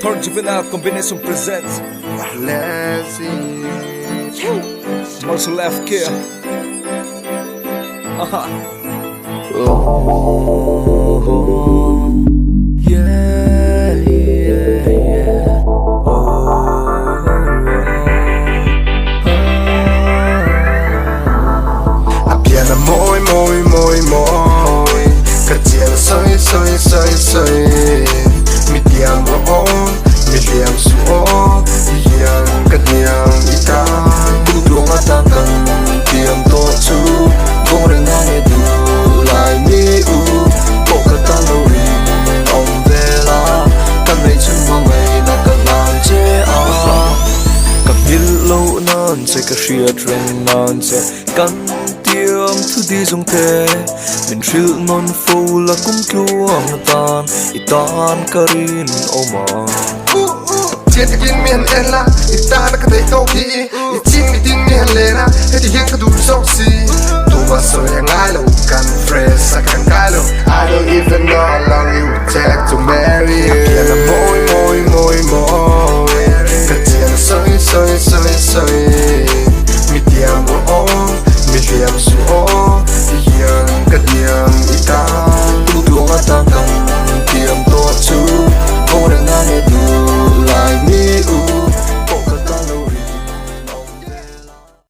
Thorn Juvenile Combination presents Marshall Left Care. Yeah, yeah, yeah. Apiana moi moi moi moi. Katiana soy soy soy soy. Mitiam ro mitiam suo. Yang kanyang ita. Budong atakan tiam to chu. Goreng ane du lai mi u. Pokatalori om vela. Kan mei chen mo mei na kan lang che a. Kapil lo nan se ka shia tren nan se kan tiam thu di zong te min thil non fo la kum tluam na tan itan karin oma Chiến cái miền en la, ta đã có thể câu khí, chim mi tin miền lệ na,